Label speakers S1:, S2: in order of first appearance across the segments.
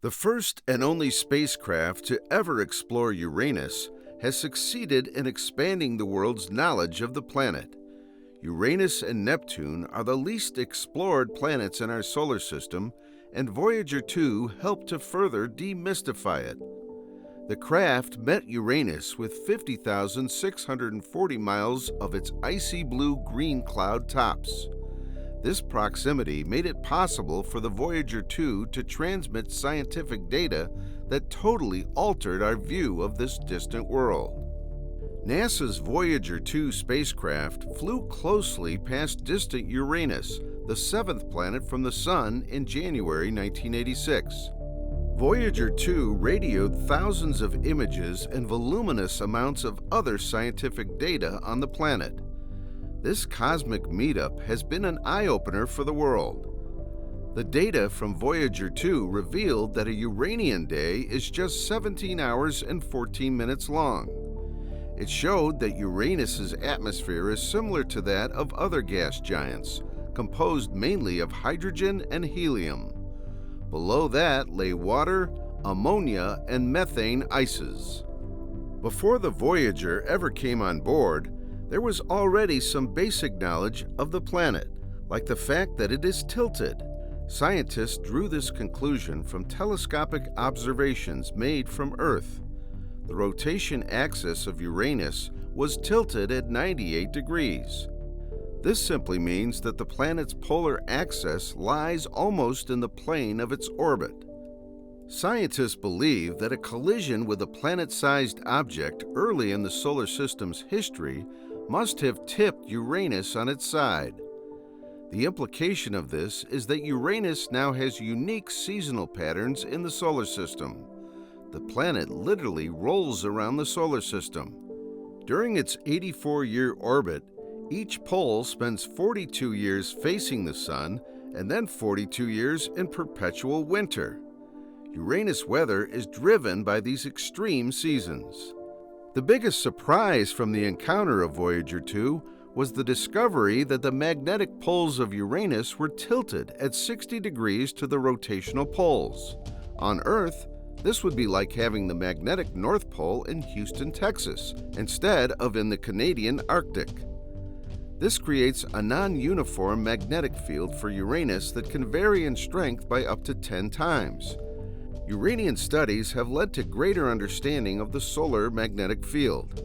S1: The first and only spacecraft to ever explore Uranus has succeeded in expanding the world's knowledge of the planet. Uranus and Neptune are the least explored planets in our solar system, and Voyager 2 helped to further demystify it. The craft met Uranus with 50,640 miles of its icy blue-green cloud tops. This proximity made it possible for the Voyager 2 to transmit scientific data that totally altered our view of this distant world. NASA's Voyager 2 spacecraft flew closely past distant Uranus, the seventh planet from the Sun, in January 1986. Voyager 2 radioed thousands of images and voluminous amounts of other scientific data on the planet. This cosmic meetup has been an eye-opener for the world. The data from Voyager 2 revealed that a Uranian day is just 17 hours and 14 minutes long. It showed that Uranus's atmosphere is similar to that of other gas giants, composed mainly of hydrogen and helium. Below that lay water, ammonia, and methane ices. Before the Voyager ever came on board, there was already some basic knowledge of the planet, like the fact that it is tilted. Scientists drew this conclusion from telescopic observations made from Earth. The rotation axis of Uranus was tilted at 98 degrees. This simply means that the planet's polar axis lies almost in the plane of its orbit. Scientists believe that a collision with a planet-sized object early in the solar system's history must have tipped Uranus on its side. The implication of this is that Uranus now has unique seasonal patterns in the solar system. The planet literally rolls around the solar system. During its 84-year orbit, each pole spends 42 years facing the Sun and then 42 years in perpetual winter. Uranus weather is driven by these extreme seasons. The biggest surprise from the encounter of Voyager 2 was the discovery that the magnetic poles of Uranus were tilted at 60 degrees to the rotational poles. On Earth, this would be like having the magnetic North Pole in Houston, Texas, instead of in the Canadian Arctic. This creates a non-uniform magnetic field for Uranus that can vary in strength by up to 10 times. Uranian studies have led to greater understanding of the solar magnetic field.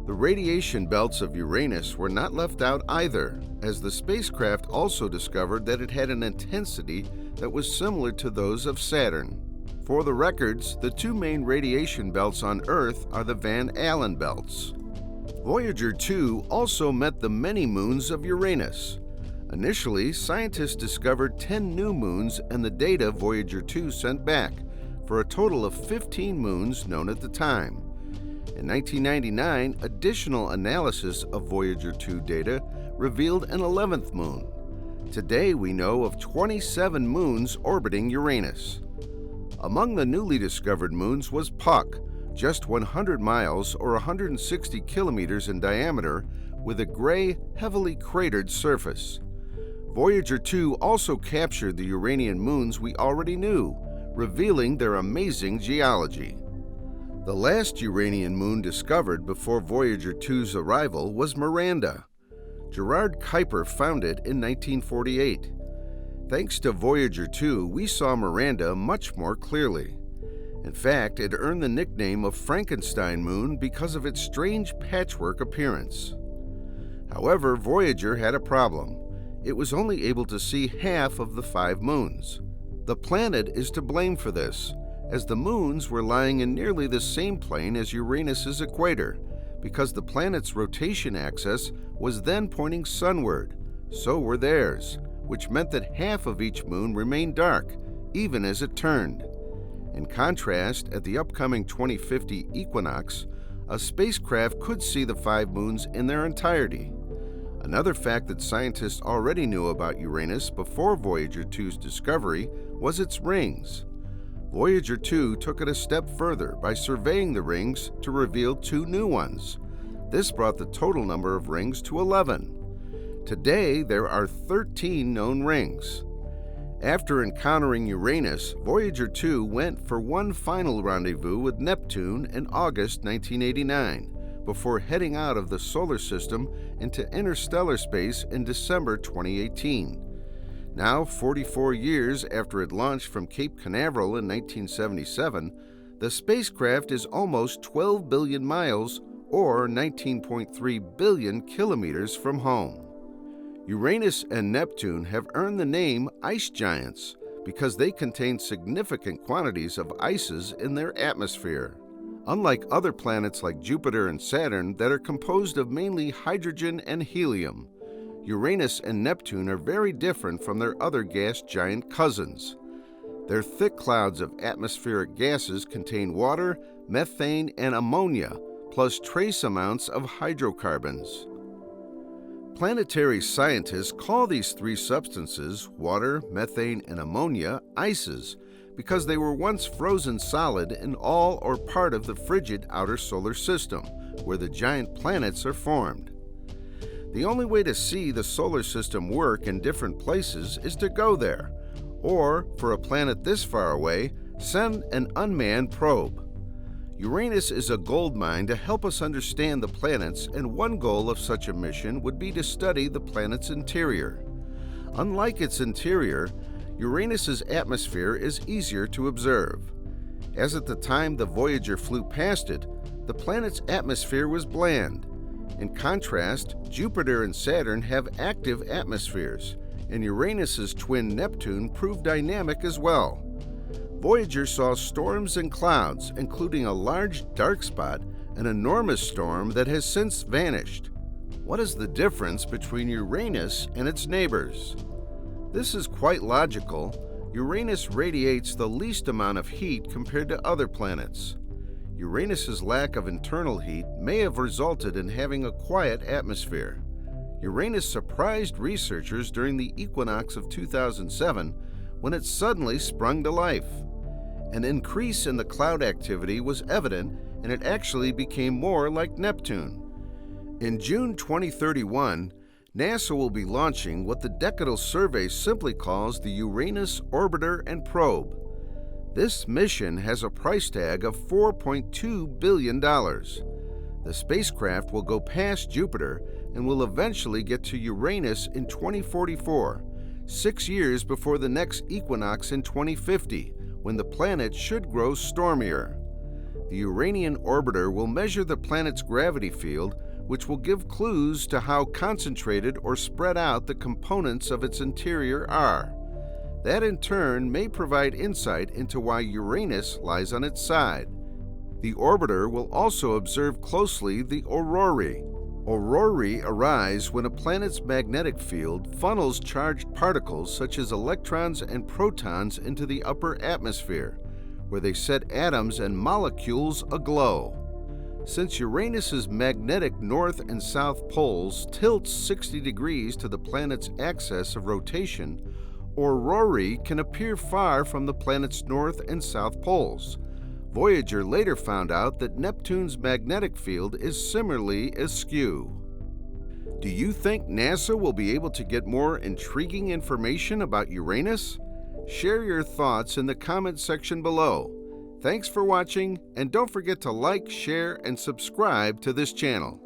S1: The radiation belts of Uranus were not left out either, as the spacecraft also discovered that it had an intensity that was similar to those of Saturn. For the records, the two main radiation belts on Earth are the Van Allen belts. Voyager 2 also met the many moons of Uranus. Initially, scientists discovered 10 new moons and the data Voyager 2 sent back, for a total of 15 moons known at the time. In 1999, additional analysis of Voyager 2 data revealed an 11th moon. Today we know of 27 moons orbiting Uranus. Among the newly discovered moons was Puck, just 100 miles or 160 kilometers in diameter, with a gray, heavily cratered surface. Voyager 2 also captured the Uranian moons we already knew, revealing their amazing geology. The last Uranian moon discovered before Voyager 2's arrival was Miranda. Gerard Kuiper found it in 1948. Thanks to Voyager 2, we saw Miranda much more clearly. In fact, it earned the nickname of Frankenstein moon because of its strange patchwork appearance. However, Voyager had a problem. It was only able to see half of the 5 moons. The planet is to blame for this, as the moons were lying in nearly the same plane as Uranus's equator, because the planet's rotation axis was then pointing sunward. So were theirs, which meant that half of each moon remained dark, even as it turned. In contrast, at the upcoming 2050 equinox, a spacecraft could see the 5 moons in their entirety. Another fact that scientists already knew about Uranus before Voyager 2's discovery was its rings. Voyager 2 took it a step further by surveying the rings to reveal 2 new ones. This brought the total number of rings to 11. Today, there are 13 known rings. After encountering Uranus, Voyager 2 went for one final rendezvous with Neptune in August 1989, before heading out of the solar system into interstellar space in December 2018. Now, 44 years after it launched from Cape Canaveral in 1977, the spacecraft is almost 12 billion miles, or 19.3 billion kilometers from home. Uranus and Neptune have earned the name ice giants because they contain significant quantities of ices in their atmosphere. Unlike other planets like Jupiter and Saturn that are composed of mainly hydrogen and helium, Uranus and Neptune are very different from their other gas giant cousins. Their thick clouds of atmospheric gases contain water, methane, and ammonia, plus trace amounts of hydrocarbons. Planetary scientists call these three substances, water, methane, and ammonia, ices, because they were once frozen solid in all or part of the frigid outer solar system, where the giant planets are formed. The only way to see the solar system work in different places is to go there, or, for a planet this far away, send an unmanned probe. Uranus is a gold mine to help us understand the planets, and one goal of such a mission would be to study the planet's interior. Unlike its interior, Uranus's atmosphere is easier to observe. As at the time the Voyager flew past it, the planet's atmosphere was bland. In contrast, Jupiter and Saturn have active atmospheres, and Uranus's twin Neptune proved dynamic as well. Voyager saw storms and clouds, including a large dark spot, an enormous storm that has since vanished. What is the difference between Uranus and its neighbors? This is quite logical. Uranus radiates the least amount of heat compared to other planets. Uranus's lack of internal heat may have resulted in having a quiet atmosphere. Uranus surprised researchers during the equinox of 2007 when it suddenly sprung to life. An increase in the cloud activity was evident, and it actually became more like Neptune. In June 2031, NASA will be launching what the Decadal Survey simply calls the Uranus Orbiter and Probe. This mission has a price tag of $4.2 billion. The spacecraft will go past Jupiter and will eventually get to Uranus in 2044, 6 years before the next equinox in 2050, when the planet should grow stormier. The Uranian orbiter will measure the planet's gravity field, which will give clues to how concentrated or spread out the components of its interior are. That in turn may provide insight into why Uranus lies on its side. The orbiter will also observe closely the aurorae. Aurorae arise when a planet's magnetic field funnels charged particles such as electrons and protons into the upper atmosphere, where they set atoms and molecules aglow. Since Uranus's magnetic north and south poles tilt 60 degrees to the planet's axis of rotation, aurorae can appear far from the planet's north and south poles. Voyager later found out that Neptune's magnetic field is similarly askew. Do you think NASA will be able to get more intriguing information about Uranus? Share your thoughts in the comment section below. Thanks for watching, and don't forget to like, share, and subscribe to this channel.